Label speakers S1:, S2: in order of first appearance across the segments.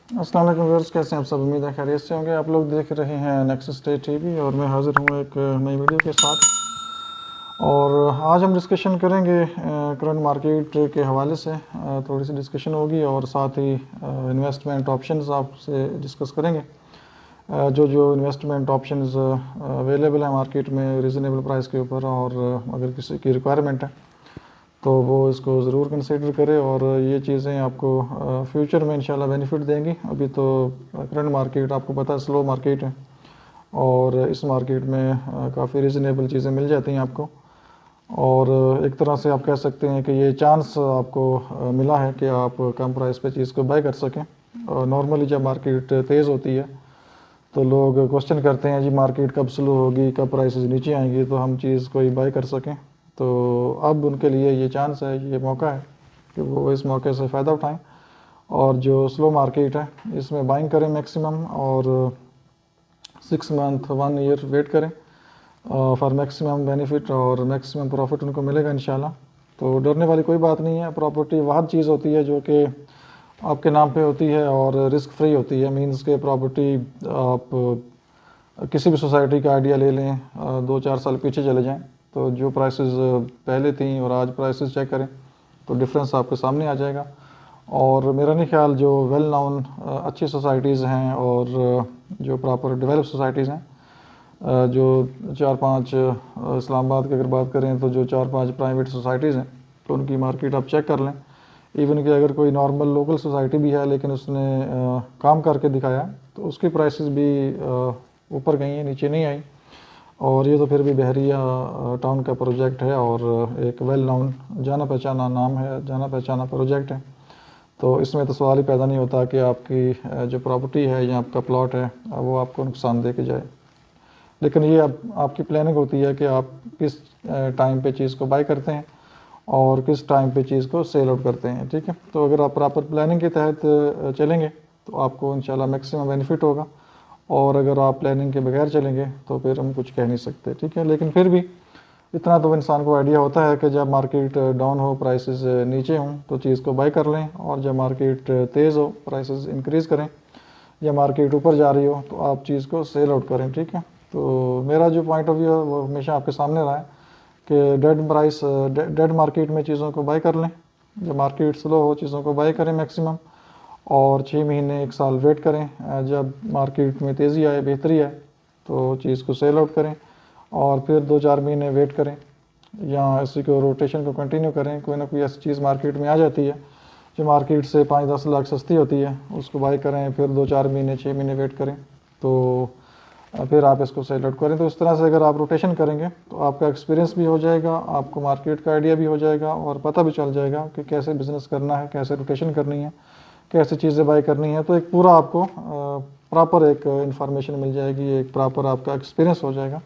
S1: अस्सलाम वालेकुम व्यूअर्स, कैसे हैं आप सब? उम्मीद है खैरियत से होंगे। आप लोग देख रहे हैं नेक्सस स्टेट टीवी और मैं हाज़िर हूँ एक नई वीडियो के साथ। और आज हम डिस्कशन करेंगे करंट मार्केट के हवाले से। थोड़ी सी डिस्कशन होगी और साथ ही इन्वेस्टमेंट ऑप्शंस आपसे डिस्कस करेंगे। जो जो इन्वेस्टमेंट ऑप्शंस अवेलेबल हैं मार्केट में रीज़नेबल प्राइस के ऊपर, और अगर किसी की रिक्वायरमेंट है तो वो इसको ज़रूर कंसिडर करें। और ये चीज़ें आपको फ्यूचर में इंशाल्लाह बेनिफिट देंगी। अभी तो करंट मार्केट आपको पता है स्लो मार्केट है, और इस मार्केट में काफ़ी रीज़नेबल चीज़ें मिल जाती हैं आपको। और एक तरह से आप कह सकते हैं कि ये चांस आपको मिला है कि आप कम प्राइस पे चीज़ को बाय कर सकें। नॉर्मली जब मार्केट तेज़ होती है तो लोग क्वेश्चन करते हैं जी मार्केट कब स्लो होगी, कब प्राइसेस नीचे आएंगी तो हम चीज़ कोई बाय कर सकें। तो अब उनके लिए ये चांस है, ये मौका है कि वो इस मौके से फ़ायदा उठाएं और जो स्लो मार्केट है इसमें बाइंग करें मैक्सिमम, और 6 मंथ 1 ईयर वेट करें फॉर मैक्सिमम बेनिफिट और मैक्सिमम प्रॉफिट उनको मिलेगा इंशाल्लाह। तो डरने वाली कोई बात नहीं है। प्रॉपर्टी वह चीज़ होती है जो कि आपके नाम पे होती है और रिस्क फ्री होती है। मींस के प्रॉपर्टी आप किसी भी सोसाइटी का आइडिया ले लें, 2-4 साल पीछे चले जाएं तो जो प्राइसेस पहले थी और आज प्राइसेस चेक करें तो डिफरेंस आपके सामने आ जाएगा। और मेरा नहीं ख्याल जो वेल नोन अच्छी सोसाइटीज़ हैं और जो प्रॉपर डेवलप सोसाइटीज़ हैं, जो 4-5 इस्लामाबाद की अगर बात करें तो जो 4-5 प्राइवेट सोसाइटीज़ हैं तो उनकी मार्केट आप चेक कर लें। इवन कि अगर कोई नॉर्मल लोकल सोसाइटी भी है लेकिन उसने काम करके दिखाया तो उसकी प्राइसेस भी ऊपर गई हैं, नीचे नहीं आई। और ये तो फिर भी बहरिया टाउन का प्रोजेक्ट है और एक वेल नोन जाना पहचाना नाम है, जाना पहचाना प्रोजेक्ट है। तो इसमें तो सवाल ही पैदा नहीं होता कि आपकी जो प्रॉपर्टी है या आपका प्लॉट है वो आपको नुकसान दे के जाए। लेकिन ये अब आपकी प्लानिंग होती है कि आप किस टाइम पे चीज़ को बाय करते हैं और किस टाइम पे चीज़ को सेल आउट करते हैं। ठीक है, तो अगर आप प्रॉपर प्लानिंग के तहत चलेंगे तो आपको इंशाल्लाह मैक्सिमम बेनिफिट होगा, और अगर आप प्लानिंग के बगैर चलेंगे तो फिर हम कुछ कह नहीं सकते। ठीक है, लेकिन फिर भी इतना तो इंसान को आइडिया होता है कि जब मार्केट डाउन हो, प्राइसेस नीचे हों तो चीज़ को बाय कर लें, और जब मार्केट तेज़ हो, प्राइसेस इंक्रीज़ करें, या मार्केट ऊपर जा रही हो तो आप चीज़ को सेल आउट करें। ठीक है, तो मेरा जो पॉइंट ऑफ व्यू है वो हमेशा आपके सामने रहा है कि डेड मार्केट में चीज़ों को बाय कर लें, जब मार्केट स्लो हो चीज़ों को बाय करें मैक्सिमम, और 6 महीने 1 साल वेट करें। जब मार्केट में तेज़ी आए, बेहतरी आए तो चीज़ को सेल आउट करें, और फिर 2-4 महीने वेट करें या इसी को रोटेशन को कंटिन्यू करें। कोई ना कोई ऐसी चीज़ मार्केट में आ जाती है जो मार्केट से 5-10 लाख सस्ती होती है, उसको बाय करें, फिर 2-4 महीने 6 महीने वेट करें तो फिर आप इसको सेल आउट करें। तो इस तरह से अगर आप रोटेशन करेंगे तो आपका एक्सपीरियंस भी हो जाएगा, आपको मार्केट का आइडिया भी हो जाएगा, और पता भी चल जाएगा कि कैसे बिज़नेस करना है, कैसे रोटेशन करनी है, कैसे चीज़ें बाय करनी है। तो एक पूरा आपको प्रॉपर एक इंफॉर्मेशन मिल जाएगी, एक प्रॉपर आपका एक्सपीरियंस हो जाएगा,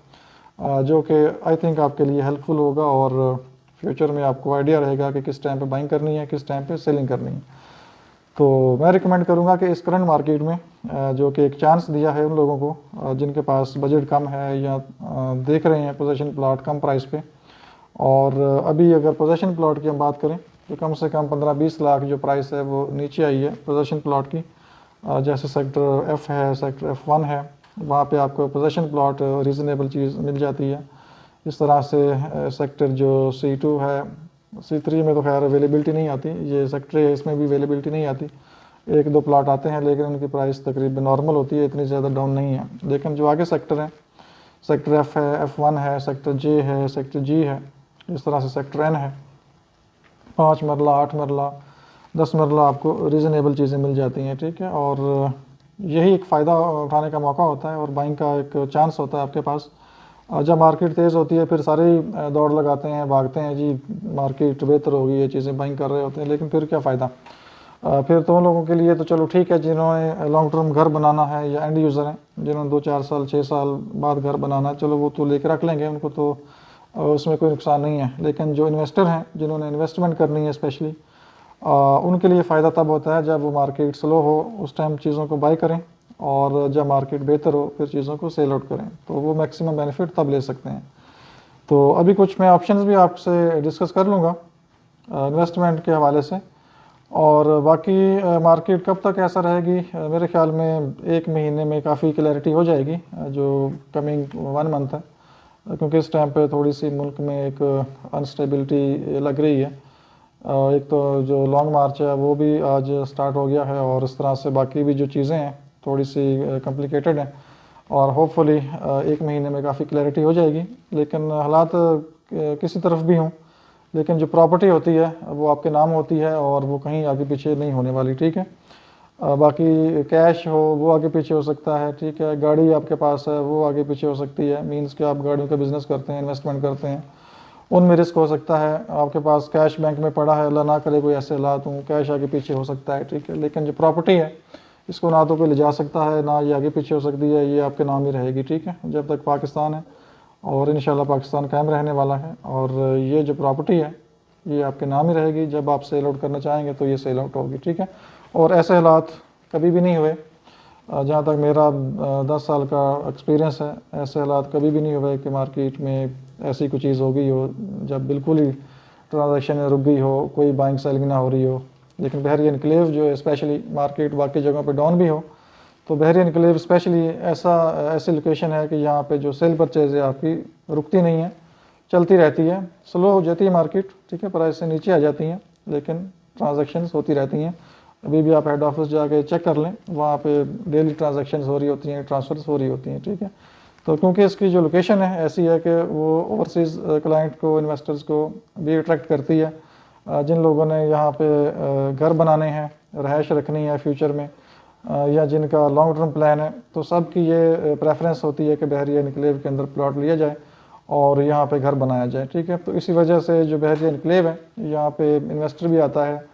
S1: जो कि आई थिंक आपके लिए हेल्पफुल होगा, और फ्यूचर में आपको आइडिया रहेगा कि किस टाइम पे बाइंग करनी है, किस टाइम पे सेलिंग करनी है। तो मैं रिकमेंड करूंगा कि इस करंट मार्केट में जो कि एक चांस दिया है उन लोगों को जिनके पास बजट कम है या देख रहे हैं पोजीशन प्लॉट कम प्राइस पे। और अभी अगर पोजीशन प्लॉट की हम बात करें तो कम से कम 15-20 लाख जो प्राइस है वो नीचे आई है पोजीशन प्लॉट की। जैसे सेक्टर F है, सेक्टर F1 है, वहाँ पे आपको पोजीशन प्लॉट रीज़नेबल चीज़ मिल जाती है। इस तरह से सेक्टर जो C2 है, C3 में तो खैर अवेलेबिलिटी नहीं आती, ये सेक्टर है इसमें भी अवेलेबिलिटी नहीं आती। 1-2 प्लाट आते हैं लेकिन उनकी प्राइस तकरीबन नॉर्मल होती है, इतनी ज़्यादा डाउन नहीं है। लेकिन जो आगे सेक्टर है, सेक्टर F है, F1 है, सेक्टर J है, सेक्टर G है, इस तरह से सेक्टर N है, 5 मरला 8 मरला 10 मरला आपको रीज़नेबल चीज़ें मिल जाती हैं। ठीक है, और यही एक फ़ायदा उठाने का मौका होता है और बाइंग का एक चांस होता है आपके पास। जब मार्केट तेज़ होती है फिर सारे ही दौड़ लगाते हैं, भागते हैं जी मार्केट बेहतर होगी, ये चीज़ें बाइंग कर रहे होते हैं, लेकिन फिर क्या फ़ायदा। फिर तो उन लोगों के लिए तो चलो ठीक है जिन्होंने लॉन्ग टर्म घर बनाना है या एंड यूज़र हैं जिन्होंने 2-4 साल 6 साल बाद घर बनाना है, चलो वो तो लेकर रख लेंगे, उनको तो उसमें कोई नुकसान नहीं है। लेकिन जो इन्वेस्टर हैं जिन्होंने इन्वेस्टमेंट करनी है स्पेशली, उनके लिए फ़ायदा तब होता है जब वो मार्केट स्लो हो उस टाइम चीज़ों को बाय करें, और जब मार्केट बेहतर हो फिर चीज़ों को सेल आउट करें, तो वो मैक्सिमम बेनिफिट तब ले सकते हैं। तो अभी कुछ मैं ऑप्शंस भी आपसे डिस्कस कर लूँगा इन्वेस्टमेंट के हवाले से। और बाकी मार्केट कब तक ऐसा रहेगी, मेरे ख्याल में 1 महीने में काफ़ी क्लैरिटी हो जाएगी, जो कमिंग 1 मंथ है, क्योंकि इस टाइम पे थोड़ी सी मुल्क में एक अनस्टेबिलिटी लग रही है। एक तो जो लॉन्ग मार्च है वो भी आज स्टार्ट हो गया है, और इस तरह से बाकी भी जो चीज़ें हैं थोड़ी सी कॉम्प्लिकेटेड हैं, और होपफुली 1 महीने में काफ़ी क्लैरिटी हो जाएगी। लेकिन हालात किसी तरफ भी हों, लेकिन जो प्रॉपर्टी होती है वो आपके नाम होती है, और वो कहीं आगे पीछे नहीं होने वाली, ठीक है। बाकी कैश हो वो आगे पीछे हो सकता है, ठीक है। गाड़ी आपके पास है वो आगे पीछे हो सकती है, मींस कि आप गाड़ियों का बिज़नेस करते हैं, इन्वेस्टमेंट करते हैं, उनमें रिस्क हो सकता है। आपके पास कैश बैंक में पड़ा है, अल्लाह ना करे कोई ऐसे हालात हों, कैश आगे पीछे हो सकता है, ठीक है। लेकिन जो प्रॉपर्टी है इसको ना तो कोई ले जा सकता है, ना ये आगे पीछे हो सकती है, ये आपके नाम ही रहेगी, ठीक है, जब तक पाकिस्तान है। और इंशाल्लाह पाकिस्तान कायम रहने वाला है, और ये जो प्रॉपर्टी है ये आपके नाम ही रहेगी। जब आप सेल आउट करना चाहेंगे तो ये सेल आउट होगी, ठीक है। और ऐसे हालात कभी भी नहीं हुए, जहाँ तक मेरा 10 साल का एक्सपीरियंस है, ऐसे हालात कभी भी नहीं हुए कि मार्केट में ऐसी कोई चीज़ हो गई हो जब बिल्कुल ही ट्रांजैक्शन रुक गई हो, कोई बाइंग सेलिंग ना हो रही हो। लेकिन बहरिया एनक्लेव जो है, स्पेशली मार्केट बाकी जगहों पे डाउन भी हो, तो बहरिया एनक्लेव स्पेशली ऐसी लोकेशन है कि यहाँ पे जो सेल परचेज है आपकी रुकती नहीं है, चलती रहती है। स्लो हो जाती है मार्केट, ठीक है, प्राइस से नीचे आ जाती हैं, लेकिन ट्रांजैक्शंस होती रहती हैं। अभी भी आप हेड ऑफिस जाके चेक कर लें, वहाँ पे डेली ट्रांजैक्शंस हो रही होती हैं, ट्रांसफर्स हो रही होती हैं, ठीक है। तो क्योंकि इसकी जो लोकेशन है ऐसी है कि वो ओवरसीज़ क्लाइंट को, इन्वेस्टर्स को भी अट्रैक्ट करती है। जिन लोगों ने यहाँ पे घर बनाने हैं, रहायश रखनी है फ्यूचर में, या जिनका लॉन्ग टर्म प्लान है, तो सब की ये प्रेफरेंस होती है कि बहरिया एनक्लेव के अंदर प्लॉट लिया जाए और यहाँ पे घर बनाया जाए, ठीक है। तो इसी वजह से जो बहरिया एनक्लेव है, यहाँ पे इन्वेस्टर भी आता है,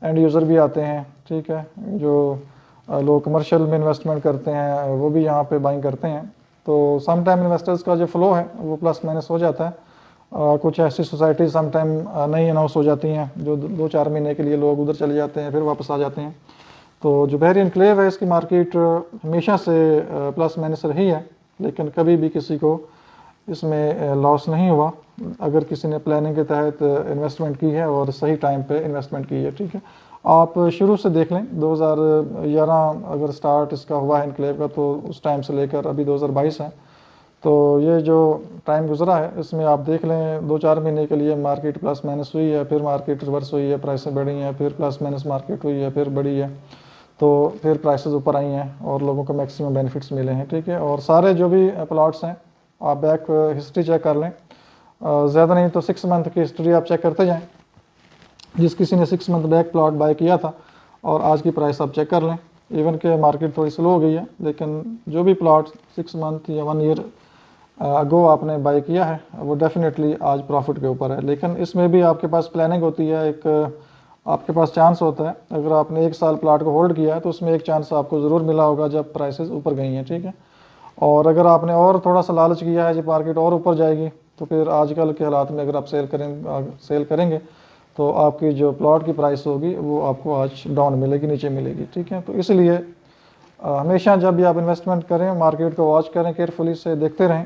S1: एंड यूज़र भी आते हैं, ठीक है। जो लोग कमर्शियल में इन्वेस्टमेंट करते हैं वो भी यहाँ पे बाइंग करते हैं। तो सम टाइम इन्वेस्टर्स का जो फ्लो है वो प्लस माइनस हो जाता है। कुछ ऐसी सोसाइटी सम टाइम नहीं अनाउंस हो जाती हैं, जो 2-4 महीने के लिए लोग उधर चले जाते हैं, फिर वापस आ जाते हैं। तो जो बहरिया एनक्लेव है इसकी मार्केट हमेशा से प्लस माइनस रही है, लेकिन कभी भी किसी को इसमें लॉस नहीं हुआ, अगर किसी ने प्लानिंग के तहत इन्वेस्टमेंट की है और सही टाइम पे इन्वेस्टमेंट की है, ठीक है। आप शुरू से देख लें, 2011 अगर स्टार्ट इसका हुआ है एनक्लेव का, तो उस टाइम से लेकर अभी 2022 है, तो ये जो टाइम गुजरा है इसमें आप देख लें 2-4 महीने के लिए मार्केट प्लस माइनस हुई है, फिर मार्केट रिवर्स हुई है, प्राइसें बढ़ी हैं, फिर प्लस माइनस मार्केट हुई है, फिर बढ़ी है, तो फिर प्राइसेस ऊपर आई हैं और लोगों को मैक्सिमम बेनिफिट्स मिले हैं, ठीक है। और सारे जो भी प्लॉट्स हैं आप बैक हिस्ट्री चेक कर लें, ज़्यादा नहीं तो 6 मंथ की हिस्ट्री आप चेक करते जाएं। जिस किसी ने 6 मंथ बैक प्लॉट बाय किया था और आज की प्राइस आप चेक कर लें, इवन के मार्केट थोड़ी स्लो हो गई है, लेकिन जो भी प्लॉट 6 मंथ या 1 ईयर अगो आपने बाय किया है वो डेफिनेटली आज प्रॉफिट के ऊपर है। लेकिन इसमें भी आपके पास प्लानिंग होती है, एक आपके पास चांस होता है। अगर आपने 1 साल प्लॉट को होल्ड किया है तो उसमें एक चांस आपको ज़रूर मिला होगा जब प्राइसेस ऊपर गई हैं, ठीक है। और अगर आपने और थोड़ा सा लालच किया है जब मार्केट और ऊपर जाएगी, तो फिर आजकल के हालात में अगर आप सेल करेंगे तो आपकी जो प्लॉट की प्राइस होगी वो आपको आज डाउन मिलेगी, नीचे मिलेगी, ठीक है। तो इसलिए हमेशा जब भी आप इन्वेस्टमेंट करें मार्केट को वॉच करें, केयरफुली से देखते रहें,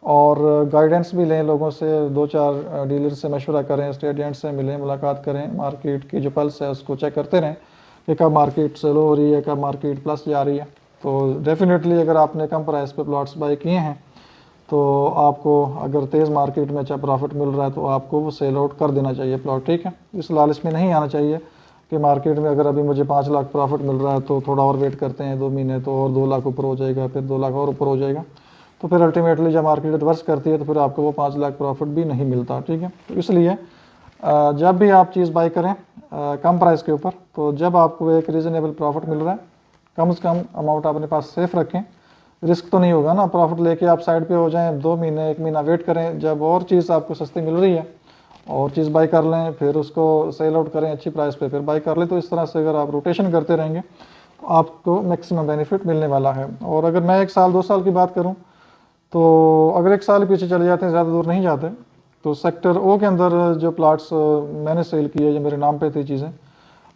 S1: और गाइडेंस भी लें लोगों से, 2-4 डीलर से मशवरा करें, स्टेट एजेंट से मिलें, मुलाकात करें, मार्केट की जो पल्स है उसको चेक करते रहें कि कब मार्केट स्लो हो रही है, कब मार्केट प्लस जा रही है। तो डेफिनेटली अगर आपने कम प्राइस पे प्लॉट्स बाय किए हैं तो आपको अगर तेज़ मार्केट में अच्छा प्रॉफिट मिल रहा है तो आपको वो सेल आउट कर देना चाहिए प्लॉट, ठीक है। इस लालच में नहीं आना चाहिए कि मार्केट में अगर अभी मुझे 5 लाख प्रॉफिट मिल रहा है तो थोड़ा और वेट करते हैं 2 महीने, तो और 2 लाख ऊपर हो जाएगा, फिर 2 लाख और ऊपर हो जाएगा, तो फिर अल्टीमेटली जब मार्केट रिवर्स करती है तो फिर आपको वो 5 लाख प्रॉफिट भी नहीं मिलता, ठीक है। तो इसलिए जब भी आप चीज़ बाई करें कम प्राइस के ऊपर, तो जब आपको एक रीज़नेबल प्रॉफिट मिल रहा है, कम से कम अमाउंट अपने पास सेफ रखें। रिस्क तो नहीं होगा ना, प्रॉफिट लेके आप साइड पे हो जाएं, 2 महीने 1 महीना वेट करें, जब और चीज़ आपको सस्ती मिल रही है और चीज़ बाई कर लें, फिर उसको सेल आउट करें अच्छी प्राइस पे, फिर बाई कर लें। तो इस तरह से अगर आप रोटेशन करते रहेंगे तो आपको मैक्सिमम बेनिफिट मिलने वाला है। और अगर मैं 1 साल 2 साल की बात करूँ, तो अगर 1 साल पीछे चले जाते हैं, ज़्यादा दूर नहीं जाते, तो सेक्टर ओ के अंदर जो प्लाट्स मैंने सेल किए, जो मेरे नाम पे थी चीज़ें,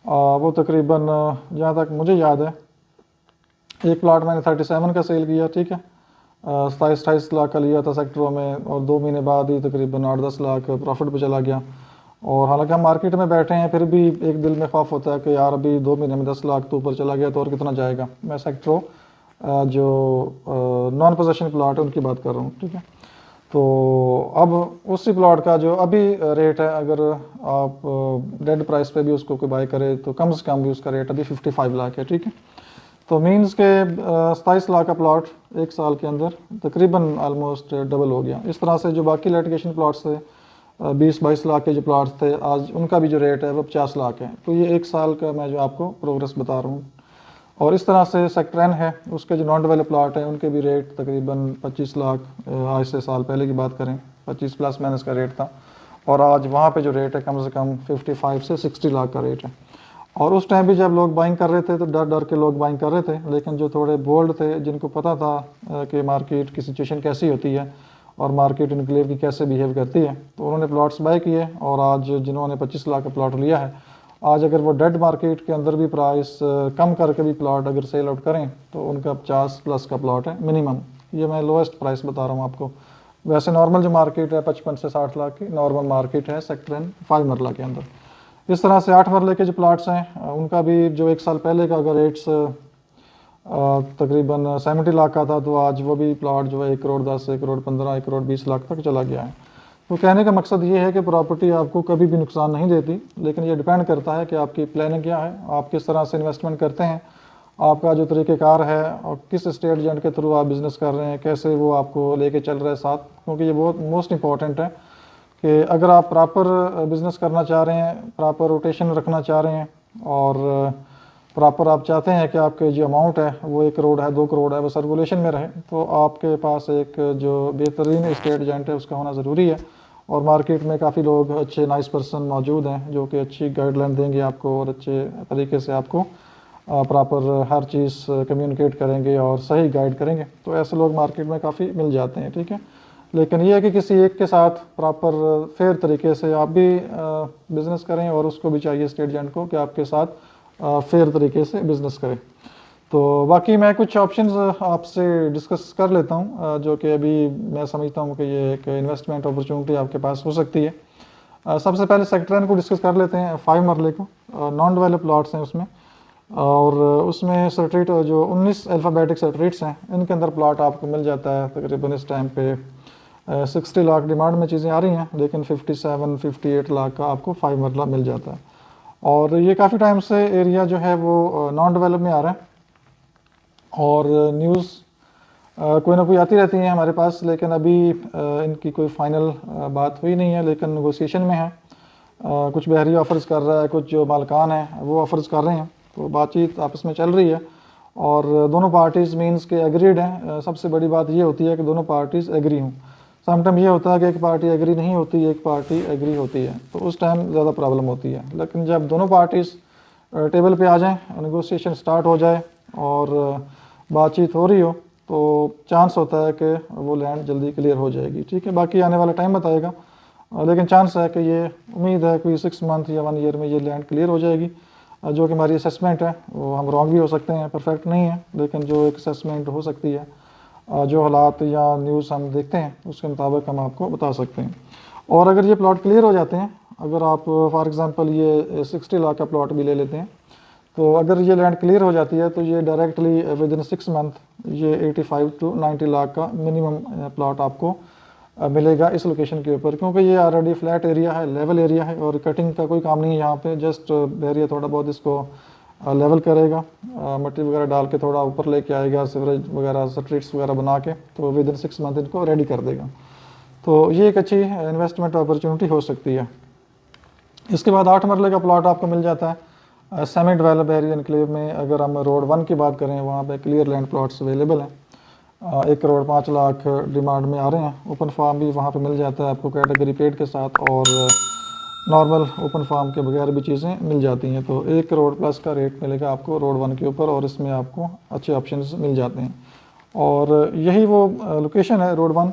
S1: वो तकरीबन जहाँ तक मुझे याद है एक प्लाट मैंने 37 का सेल किया, ठीक है, 27-28 लाख का लिया था सेक्टरों में, और 2 महीने बाद ही तकरीबन 8-10 लाख प्रॉफिट पे चला गया। और हालांकि हम मार्केट में बैठे हैं, फिर भी एक दिल में खौफ होता है कि यार अभी 2 महीने में 10 लाख तो ऊपर चला गया तो और कितना जाएगा। मैं सेक्टरों जो नॉन पोजेशन प्लाट है उनकी बात कर रहा हूँ, ठीक है। तो अब उसी प्लॉट का जो अभी रेट है, अगर आप डेड प्राइस पे भी उसको कोई बाय करे तो कम से कम भी उसका रेट अभी 55 लाख है, ठीक है। तो मीन्स के 27 लाख का प्लॉट एक साल के अंदर तकरीबन आलमोस्ट डबल हो गया। इस तरह से जो बाकी लिटिगेशन प्लॉट्स थे 20-22 लाख के जो प्लॉट्स थे, आज उनका भी जो रेट है वो 50 लाख है। तो ये एक साल का मैं जो आपको प्रोग्रेस बता रहा हूँ। और इस तरह से सेक्टर N है, उसके जो नॉन डेवलप प्लॉट है उनके भी रेट तकरीबन 25 लाख, आज से साल पहले की बात करें 25 प्लस माइनस का रेट था, और आज वहाँ पे जो रेट है कम से कम 55 से 60 लाख का रेट है। और उस टाइम भी जब लोग बाइंग कर रहे थे तो डर डर के लोग बाइंग कर रहे थे, लेकिन जो थोड़े बोल्ड थे, जिनको पता था कि मार्केट की सिचुएशन कैसी होती है और मार्केट इनक्लेव की कैसे बिहेव करती है, तो उन्होंने प्लॉट्स बाय किए। और आज जिन्होंने 25 लाख का प्लॉट लिया है, आज अगर वो डेड मार्केट के अंदर भी प्राइस कम करके भी प्लॉट अगर सेल आउट करें तो उनका 50 प्लस का प्लॉट है मिनिमम। ये मैं लोएस्ट प्राइस बता रहा हूँ आपको। वैसे नॉर्मल जो मार्केट है 55 से 60 लाख की नॉर्मल मार्केट है सेक्टर N 5 मरला के अंदर। इस तरह से 8 मरले के जो प्लाट्स हैं उनका भी जो एक साल पहले का अगर रेट्स तकरीबन 70 लाख का था, तो आज वो भी प्लॉट जो है 1 करोड़ 10, 1 करोड़ 15, 1 करोड़ 20 लाख तक चला गया है। तो कहने का मकसद ये है कि प्रॉपर्टी आपको कभी भी नुकसान नहीं देती, लेकिन ये डिपेंड करता है कि आपकी प्लानिंग क्या है, आप किस तरह से इन्वेस्टमेंट करते हैं, आपका जो तरीक़ेकार है और किस स्टेट एजेंट के थ्रू आप बिज़नेस कर रहे हैं, कैसे वो आपको लेके चल रहे हैं साथ। क्योंकि ये बहुत मोस्ट इंपॉर्टेंट है कि अगर आप प्रॉपर बिज़नेस करना चाह रहे हैं, प्रॉपर रोटेशन रखना चाह रहे हैं और प्रॉपर आप चाहते हैं कि आपके जो अमाउंट है वो 1 करोड़ है 2 करोड़ है वो सर्कुलेशन में रहे, तो आपके पास एक जो बेहतरीन स्टेट एजेंट है उसका होना ज़रूरी है। और मार्केट में काफ़ी लोग अच्छे नाइस पर्सन मौजूद हैं जो कि अच्छी गाइडलाइन देंगे आपको और अच्छे तरीके से आपको प्रॉपर हर चीज़ कम्युनिकेट करेंगे और सही गाइड करेंगे। तो ऐसे लोग मार्केट में काफ़ी मिल जाते हैं, ठीक है। लेकिन यह है कि किसी एक के साथ प्रॉपर फेयर तरीके से आप भी बिज़नेस करें और उसको भी चाहिए स्टेट एजेंट को कि आपके साथ फेयर तरीके से बिज़नेस करें। तो बाकी मैं कुछ ऑप्शंस आपसे डिस्कस कर लेता हूं जो कि अभी मैं समझता हूं कि ये एक इन्वेस्टमेंट अपॉर्चुनिटी आपके पास हो सकती है। सबसे पहले सेक्टर N को डिस्कस कर लेते हैं, 5 मरले को। नॉन डेवलप प्लॉट्स हैं उसमें, और उसमें स्ट्रीट जो 19 अल्फ़ाबेटिक स्ट्रीट्स हैं इनके अंदर प्लॉट आपको मिल जाता है तकरीबन इस टाइम पे 60 लाख डिमांड में चीज़ें आ रही हैं, लेकिन 57-58 लाख का आपको 5 मरला मिल जाता है। और ये काफ़ी टाइम से एरिया जो है वो नॉन डेवलप में आ रहा है और न्यूज़ कोई ना कोई आती रहती है हमारे पास, लेकिन अभी इनकी कोई फाइनल बात हुई नहीं है, लेकिन नेगोशिएशन में है। कुछ बहरी ऑफर्स कर रहा है, कुछ जो मालकान हैं वो ऑफर्स कर रहे हैं, तो बातचीत आपस में चल रही है और दोनों पार्टीज़ मीन्स के एग्रीड हैं। सबसे बड़ी बात ये होती है कि दोनों पार्टीज़ एग्री हों। समटाइम ये होता है कि एक पार्टी एग्री नहीं होती, एक पार्टी एग्री होती है, तो उस टाइम ज़्यादा प्रॉब्लम होती है। लेकिन जब दोनों पार्टीज़ टेबल पे आ जाएं, नेगोशिएशन स्टार्ट हो जाए और बातचीत हो रही हो, तो चांस होता है कि वो लैंड जल्दी क्लियर हो जाएगी, ठीक है। बाकी आने वाला टाइम बताएगा, लेकिन चांस है कि ये उम्मीद है कोई 6 मंथ या 1 ईयर में ये लैंड क्लियर हो जाएगी। जो कि हमारी असेसमेंट है वो हम रॉन्ग भी हो सकते हैं, परफेक्ट नहीं है, लेकिन जो एक असेसमेंट हो सकती है, जो हालात या न्यूज़ हम देखते हैं उसके मुताबिक हम आपको बता सकते हैं। और अगर ये प्लॉट क्लियर हो जाते हैं, अगर आप फॉर एग्ज़ाम्पल ये 60 लाख का प्लॉट भी ले लेते हैं, तो अगर ये लैंड क्लियर हो जाती है तो ये डायरेक्टली विद इन 6 मंथ ये 85 to 90 लाख का मिनिमम प्लॉट आपको मिलेगा इस लोकेशन के ऊपर, क्योंकि ये ऑलरेडी फ्लैट एरिया है, लेवल एरिया है और कटिंग का कोई काम नहीं है यहाँ पे। जस्ट एरिया थोड़ा बहुत इसको लेवल करेगा, मिट्टी वगैरह डाल के थोड़ा ऊपर लेके आएगा, सीवरेज वगैरह स्ट्रीट्स वगैरह बना के, तो विद इन 6 मंथ इनको रेडी कर देगा। तो ये एक अच्छी इन्वेस्टमेंट अपॉर्चुनिटी हो सकती है। इसके बाद 8 मरले का प्लॉट आपको मिल जाता है सेमी डेवलप एरिया एनक्लेव में। अगर हम रोड 1 की बात करें, वहाँ पे क्लियर लैंड प्लॉट्स अवेलेबल हैं। 1 करोड़ 5 लाख डिमांड में आ रहे हैं। ओपन फार्म भी वहाँ पे मिल जाता है आपको कैटेगरी पेड के साथ, और नॉर्मल ओपन फार्म के बगैर भी चीज़ें मिल जाती हैं। तो 1 करोड़ प्लस का रेट मिलेगा आपको रोड 1 के ऊपर, और इसमें आपको अच्छे ऑप्शंस मिल जाते हैं। और यही वो लोकेशन है रोड 1,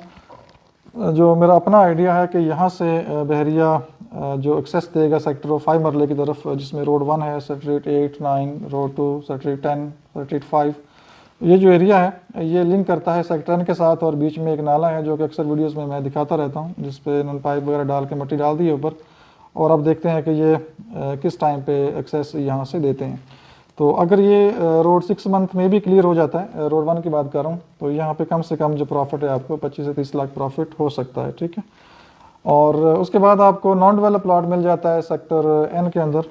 S1: जो मेरा अपना आइडिया है कि यहाँ से बहरिया जो एक्सेस देगा सेक्टर 5 मरले की तरफ, जिसमें रोड 1 है, स्ट्रीट 8, 9, रोड 2, स्ट्रीट 10, स्ट्रीट 5, ये जो एरिया है ये लिंक करता है सेक्टर N के साथ। और बीच में एक नाला है जो कि अक्सर वीडियोस में मैं दिखाता रहता हूँ, जिस पे इन्होंने पाइप वगैरह डाल के मिट्टी डाल दी है ऊपर, और अब देखते हैं कि ये किस टाइम पे एक्सेस यहाँ से देते हैं। तो अगर ये रोड 6 मंथ में भी क्लियर हो जाता है, रोड 1 की बात कर रहा हूँ, तो यहाँ पे कम से कम जो प्रॉफिट है आपको 25 से 30 लाख प्रॉफिट हो सकता है, ठीक है। और उसके बाद आपको नॉन डेवलप प्लॉट मिल जाता है सेक्टर एन के अंदर,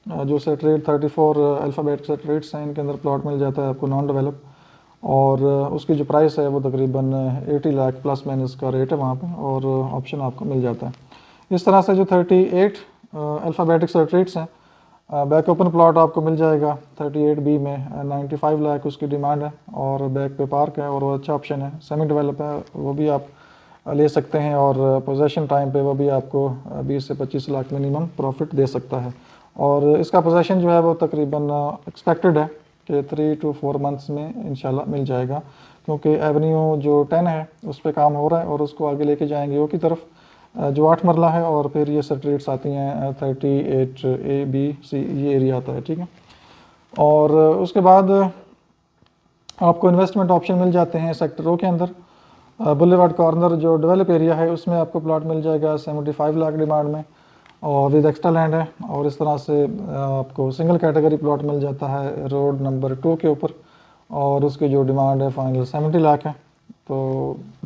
S1: जो सेक्टर 34 अल्फ़ाबेट सेक्टरेट्स हैं, इनके अंदर प्लॉट मिल जाता है आपको नॉन डेवलप, और उसकी जो प्राइस है वो तकरीबन 80 लाख प्लस माइनस का रेट है वहाँ पे, और ऑप्शन आपको मिल जाता है। इस तरह से जो 38 अल्फ़ाबेटिक सेक्टरेट्स हैं, बैक ओपन प्लॉट आपको मिल जाएगा 38B में 95 लाख उसकी डिमांड है, और बैक पे पार्क है और वो अच्छा ऑप्शन है। सेमी डेवलप है, वो भी आप ले सकते हैं, और पोजेशन टाइम पे वो भी आपको 20 से 25 लाख मिनिमम प्रॉफिट दे सकता है। और इसका पोजेशन जो है वो तकरीबन एक्सपेक्टेड है कि 3 to 4 मंथ्स में इंशाल्लाह मिल जाएगा, क्योंकि एवेन्यू जो 10 है उस पर काम हो रहा है और उसको आगे लेके जाएंगे वो की तरफ, जो 8 मरला है, और फिर ये सेक्टरेट्स आती हैं 38A, B, C, ये एरिया आता है, ठीक है। और उसके बाद आपको इन्वेस्टमेंट ऑप्शन मिल जाते हैं सेक्टरों के अंदर। बुलेवार्ड कॉर्नर जो डेवलप एरिया है उसमें आपको प्लॉट मिल जाएगा 75 लाख डिमांड में, और विद एक्स्ट्रा लैंड है, और इस तरह से आपको सिंगल कैटेगरी प्लॉट मिल जाता है रोड नंबर 2 के ऊपर, और उसकी जो डिमांड है फाइनल 70 लाख है। तो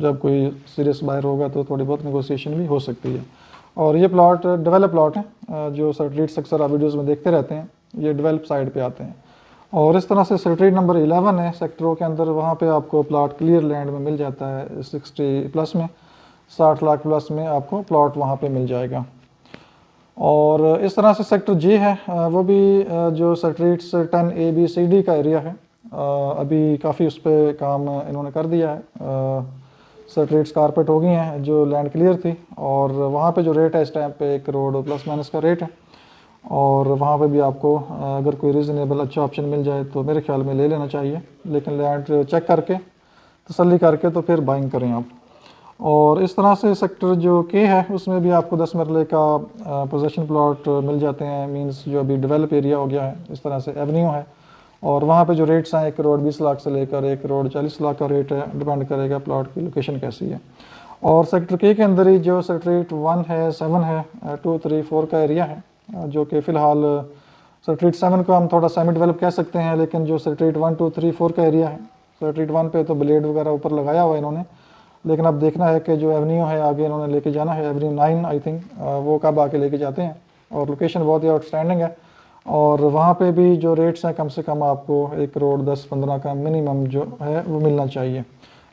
S1: जब कोई सीरियस बायर होगा तो थोड़ी बहुत नेगोशिएशन भी हो सकती है। और ये प्लॉट डेवलप प्लॉट है, जो सेक्टरेट्स अक्सर आप वीडियोज़ में देखते रहते हैं, ये डेवलप साइड पे आते हैं। और इस तरह से सेक्टरेट नंबर 11 है सेक्टरों के अंदर, वहाँ पे आपको प्लॉट क्लियर लैंड में मिल जाता है 60 प्लस में, 60 लाख प्लस में आपको प्लॉट वहाँ पे मिल जाएगा। और इस तरह से सेक्टर जी है, वो भी जो सेक्टरेट्स 10A, B, C, D का एरिया है, अभी काफ़ी उस पर काम इन्होंने कर दिया है। सेक्टरेट्स कारपेट हो गई हैं जो लैंड क्लियर थी, और वहाँ पे जो रेट है इस टाइम पे 1 करोड़ प्लस माइनस का रेट है, और वहाँ पे भी आपको अगर कोई रीज़नेबल अच्छा ऑप्शन मिल जाए तो मेरे ख्याल में ले लेना चाहिए, लेकिन लैंड चेक करके तसल्ली करके तो फिर बाइंग करें आप। और इस तरह से सेक्टर जो के है उसमें भी आपको 10 मरले का पोजीशन प्लॉट मिल जाते हैं, मींस जो अभी डेवलप एरिया हो गया है, इस तरह से एवेन्यू है, और वहाँ पे जो रेट्स हैं 1 करोड़ 20 लाख से लेकर 1 करोड़ 40 लाख का रेट है, डिपेंड करेगा प्लॉट की लोकेशन कैसी है। और सेक्टर के अंदर ही जो सेक्टर 1 है, 7 है, 2, 3, 4 का एरिया है, जो कि फ़िलहाल सेक्टर 7 को हम थोड़ा सेमी डेवलप कह सकते हैं, लेकिन जो सेक्टर 1, 2, 3, 4 का एरिया है, सेक्टर 1 पे तो ब्लेड वगैरह ऊपर लगाया हुआ है इन्होंने, लेकिन अब देखना है कि जो एवेन्यू है आगे इन्होंने लेके जाना है, एवेन्यू 9 आई थिंक, वो कब आके लेके जाते हैं, और लोकेशन बहुत ही आउटस्टैंडिंग है, और वहाँ पे भी जो रेट्स हैं कम से कम आपको 1 करोड़ 10-15 का मिनिमम जो है वो मिलना चाहिए,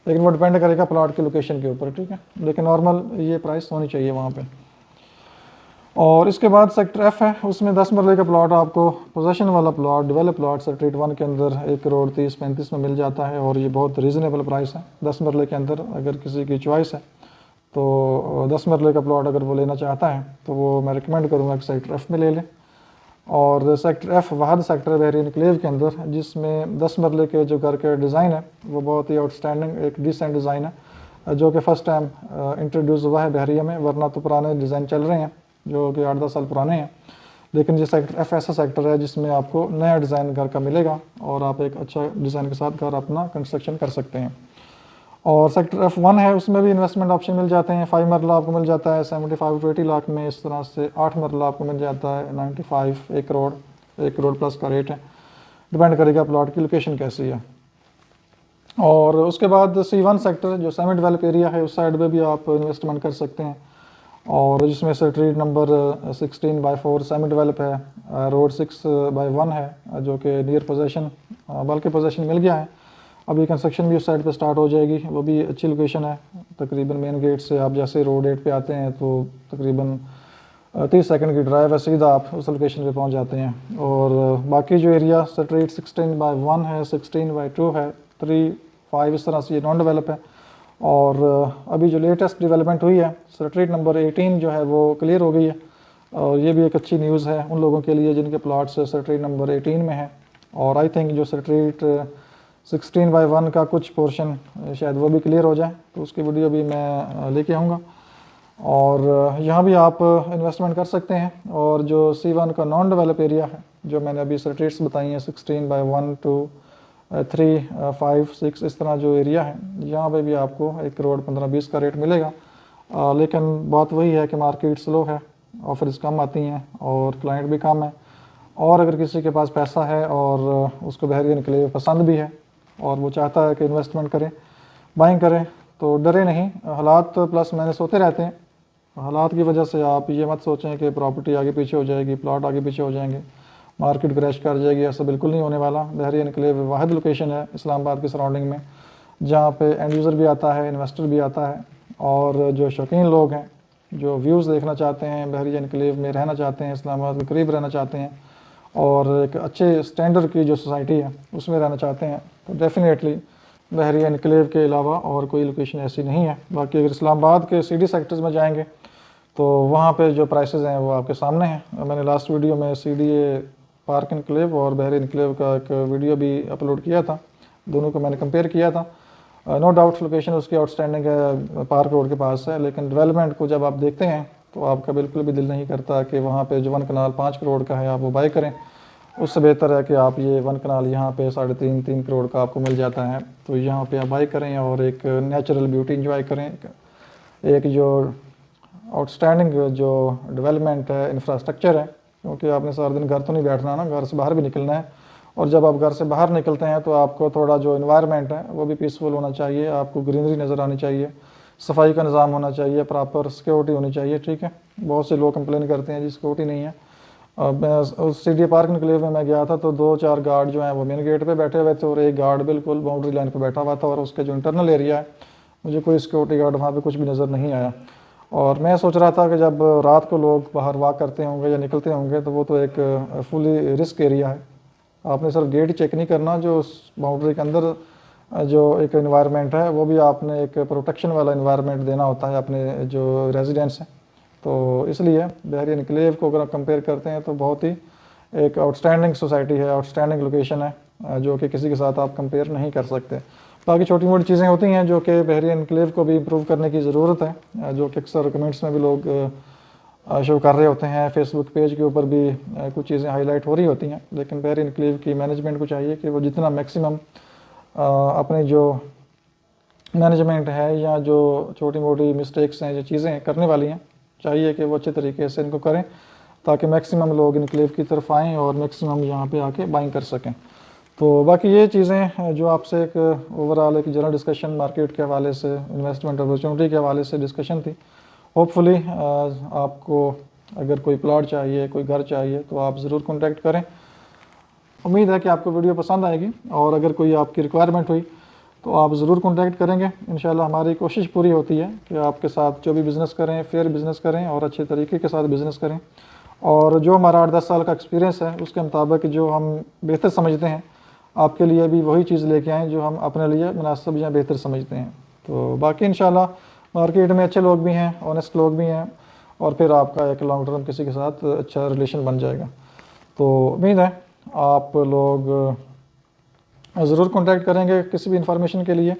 S1: लेकिन वो डिपेंड करेगा प्लॉट की लोकेशन के ऊपर, ठीक है, लेकिन नॉर्मल ये प्राइस होनी चाहिए वहाँ पे। और इसके बाद सेक्टर एफ है, उसमें 10 मरले का प्लॉट आपको पोजेशन वाला प्लॉट डेवलप प्लॉट सेक्टर 1 के अंदर 1 करोड़ 30-35 में मिल जाता है, और ये बहुत रीज़नेबल प्राइस है 10 मरले के अंदर। अगर किसी की चॉइस है तो 10 मरले का प्लॉट अगर वो लेना चाहता है तो वो मैं रिकमेंड करूँगा कि सेक्टर एफ में ले लें। और सेक्टर एफ वाहद सेक्टर बहरीन इनक्लेव के अंदर, जिसमें 10 मरले के जो घर के डिज़ाइन है वो बहुत ही आउटस्टैंडिंग एक डिसेंट डिज़ाइन है, जो कि फ़र्स्ट टाइम इंट्रोड्यूस हुआ है बहरिया में, वरना तो पुराने डिज़ाइन चल रहे हैं जो कि 8-10 साल पुराने हैं, लेकिन ये सेक्टर एफ ऐसा सेक्टर है जिसमें आपको नया डिज़ाइन घर का मिलेगा, और आप एक अच्छा डिज़ाइन के साथ घर अपना कंस्ट्रक्शन कर सकते हैं। और सेक्टर F1 है, उसमें भी इन्वेस्टमेंट ऑप्शन मिल जाते हैं। 5 मरला आपको मिल जाता है 75 to 80 लाख में, इस तरह से 8 मरला आपको मिल जाता है 95, 1 करोड़ प्लस का रेट है, डिपेंड करेगा प्लॉट की लोकेशन कैसी है। और उसके बाद C1 सेक्टर जो सेमी डेवलप एरिया है, उस साइड पे भी आप इन्वेस्टमेंट कर सकते हैं, और जिसमें सेक्टर नंबर 16/4 सेमी डेवलप है, रोड 6/1 है, जो कि नियर पोजेशन बल्कि पोजेशन मिल गया है, अभी कंस्ट्रक्शन भी उस साइड पे स्टार्ट हो जाएगी। वो भी अच्छी लोकेशन है, तकरीबन मेन गेट से आप जैसे रोड 8 पे आते हैं तो तकरीबन 30 सेकंड की ड्राइव है, सीधा आप उस लोकेशन पे पहुंच जाते हैं। और बाकी जो एरिया सेक्टर 16/1 है, 16/2 है, 3, 5 इस तरह से ये नॉन डेवलप है। और अभी जो लेटेस्ट डेवलपमेंट हुई है सेक्टर नंबर 18 जो है वो क्लियर हो गई है, और ये भी एक अच्छी न्यूज़ है उन लोगों के लिए जिनके प्लॉट्स सेक्टर नंबर 18 में है। और आई थिंक जो सेक्टर 16/1 का कुछ पोर्शन शायद वो भी क्लियर हो जाए, तो उसकी वीडियो भी मैं लेके आऊँगा। और यहाँ भी आप इन्वेस्टमेंट कर सकते हैं। और जो C1 का नॉन डेवलप एरिया है, जो मैंने अभी सेक्टर्स बताई हैं 16/1, 2, 3, 5, 6 इस तरह जो एरिया है, यहाँ पे भी आपको 1 करोड़ 15-20 का रेट मिलेगा। लेकिन बात वही है कि मार्केट स्लो है, ऑफर्स कम आती हैं और क्लाइंट भी कम है। और अगर किसी के पास पैसा है और उसको बहरिया एनक्लेव पसंद भी है और वो चाहता है कि इन्वेस्टमेंट करे, बाइंग करे, तो डरे नहीं। हालात प्लस माइनस होते रहते हैं। हालात की वजह से आप ये मत सोचें कि प्रॉपर्टी आगे पीछे हो जाएगी, प्लॉट आगे पीछे हो जाएंगे, मार्केट क्रैश कर जाएगी, ऐसा बिल्कुल नहीं होने वाला। बहरिया एनक्लेव वाहिद लोकेशन है इस्लामाबाद की सराउंडिंग में जहाँ पे एंड यूज़र भी आता है, इन्वेस्टर भी आता है, और जो शौकीन लोग हैं जो व्यूज़ देखना चाहते हैं, बहरिया एनक्लेव में रहना चाहते हैं, इस्लामाबाद के करीब रहना चाहते हैं और एक अच्छे स्टैंडर्ड की जो सोसाइटी है उसमें रहना चाहते हैं, तो डेफिनेटली बहरिया एनक्लेव के अलावा और कोई लोकेशन ऐसी नहीं है। बाकी अगर इस्लामाबाद के सीडी सेक्टर्स में जाएंगे तो वहाँ पे जो प्राइसेस हैं वो आपके सामने हैं। मैंने लास्ट वीडियो में सीडीए पार्क एनक्लेव और बहरिया एनक्लेव का एक वीडियो भी अपलोड किया था, दोनों को मैंने कंपेयर किया था। नो डाउट लोकेशन उसकी आउटस्टैंडिंग है, पार्क रोड के पास है, लेकिन डेवलपमेंट को जब आप देखते हैं तो आपका बिल्कुल भी दिल नहीं करता कि वहाँ पे जो 1 कनाल 5 करोड़ का है आप वो बाय करें। उससे बेहतर है कि आप ये 1 कनाल यहाँ पे 3.5 करोड़ का आपको मिल जाता है, तो यहाँ पे आप बाय करें और एक नेचुरल ब्यूटी इंजॉय करें। एक जो आउटस्टैंडिंग जो डेवलपमेंट है, इंफ्रास्ट्रक्चर है, क्योंकि आपने सारा दिन घर तो नहीं बैठना ना, घर से बाहर भी निकलना है, और जब आप घर से बाहर निकलते हैं तो आपको थोड़ा जो इन्वायरमेंट है वो भी पीसफुल होना चाहिए, आपको ग्रीनरी नज़र आनी चाहिए, सफाई का निज़ाम होना चाहिए, प्रॉपर सिक्योरिटी होनी चाहिए। ठीक है, बहुत से लोग कंप्लेन करते हैं जी सिक्योरिटी नहीं है। मैं उस सीडीए पार्क एनक्लेव में मैं गया था तो 2-4 गार्ड जो हैं वो मेन गेट पे बैठे हुए थे और एक गार्ड बिल्कुल बाउंड्री लाइन पे बैठा हुआ था, और उसके जो इंटरनल एरिया है मुझे कोई सिक्योरिटी गार्ड वहाँ पे कुछ भी नज़र नहीं आया। और मैं सोच रहा था कि जब रात को लोग बाहर वॉक करते होंगे या निकलते होंगे तो वो तो एक फुली रिस्क एरिया है, आपने सिर्फ गेट चेक नहीं करना, जो उस बाउंड्री के अंदर जो एक एनवायरनमेंट है वो भी आपने एक प्रोटेक्शन वाला एनवायरनमेंट देना होता है अपने जो रेजिडेंट्स हैं। तो इसलिए बहरिया एनक्लेव को अगर आप कंपेयर करते हैं तो बहुत ही एक आउटस्टैंडिंग सोसाइटी है, आउटस्टैंडिंग लोकेशन है, जो कि किसी के साथ आप कंपेयर नहीं कर सकते। बाकी छोटी मोटी चीज़ें होती हैं जो कि बहरिया एनक्लेव को भी इम्प्रूव करने की ज़रूरत है, जो कि अक्सर कमेंट्स में भी लोग शो कर रहे होते हैं, फेसबुक पेज के ऊपर भी कुछ चीज़ें हाईलाइट हो रही होती हैं। लेकिन बहरिया एनक्लेव की मैनेजमेंट को चाहिए कि वो जितना मैक्सिमम अपने जो मैनेजमेंट है या जो छोटी मोटी मिस्टेक्स हैं, जो चीज़ें करने वाली हैं, चाहिए कि वो अच्छे तरीके से इनको करें ताकि मैक्सिमम लोग एनक्लेव की तरफ आएँ और मैक्सिमम यहाँ पे आके बाइंग कर सकें। तो बाकी ये चीज़ें जो आपसे एक ओवरऑल एक जनरल डिस्कशन मार्केट के हवाले से, इन्वेस्टमेंट अपॉर्चुनिटी के हवाले से डिस्कशन थी। होपफुली आपको अगर कोई प्लॉट चाहिए, कोई घर चाहिए तो आप ज़रूर कॉन्टैक्ट करें। उम्मीद है कि आपको वीडियो पसंद आएगी, और अगर कोई आपकी रिक्वायरमेंट हुई तो आप ज़रूर कॉन्टैक्ट करेंगे। इंशाल्लाह हमारी कोशिश पूरी होती है कि आपके साथ जो भी बिज़नेस करें फेयर बिज़नेस करें और अच्छे तरीके के साथ बिज़नेस करें, और जो हमारा 8-10 साल का एक्सपीरियंस है उसके मुताबिक जो हम बेहतर समझते हैं आपके लिए भी वही चीज़ लेके आएँ जो हम अपने लिए मुनासिब या बेहतर समझते हैं। तो बाकी इंशाल्लाह मार्केट में अच्छे लोग भी हैं, ऑनेस्ट लोग भी हैं, और फिर आपका एक लॉन्ग टर्म किसी के साथ अच्छा रिलेशन बन जाएगा। तो उम्मीद है आप लोग ज़रूर कॉन्टैक्ट करेंगे किसी भी इंफॉर्मेशन के लिए।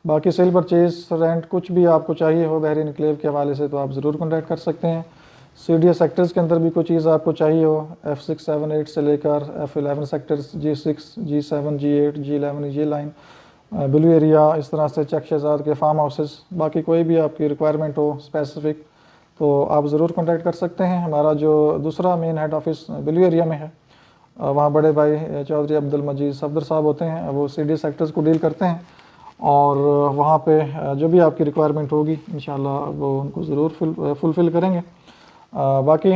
S1: बाकी सेल परचेज रेंट कुछ भी आपको चाहिए हो बहरिया एनक्लेव के हवाले से तो आप ज़रूर कॉन्टैक्ट कर सकते हैं। सीडीए सेक्टर्स के अंदर भी कोई चीज़ आपको चाहिए हो, F6, 7, 8 से लेकर F11 sectors, G6, G7, G8, G11, G line, blue area, इस तरह से चक शहजाद के फार्म हाउसेस, बाकी कोई भी आपकी रिक्वायरमेंट हो स्पेसिफिक तो आप ज़रूर कॉन्टैक्ट कर सकते हैं। हमारा जो दूसरा main head office blue area में है, वहाँ बड़े भाई चौधरी अब्दुल मजीद सफदर साहब होते हैं, वो सीडीए सेक्टर्स को डील करते हैं, और वहाँ पे जो भी आपकी रिक्वायरमेंट होगी इंशाल्लाह वो उनको ज़रूर फुलफ़िल करेंगे। बाकी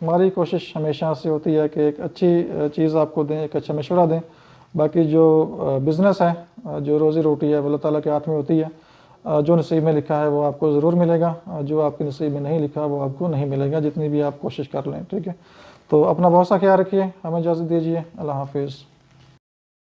S1: हमारी कोशिश हमेशा से होती है कि एक अच्छी चीज़ आपको दें, एक अच्छा मशवरा दें। बाकी जो बिज़नेस है, जो रोज़ी रोटी है वो अल्लाह ताला के हाथ में होती है, जो नसीब में लिखा है वो आपको ज़रूर मिलेगा, जो आपके नसीब में नहीं लिखा वो आपको नहीं मिलेगा, जितनी भी आप कोशिश कर लें। ठीक है, तो अपना बहुत सा ख्याल रखिए, हमें इजाज़त दीजिए, अल्लाह हाफिज़।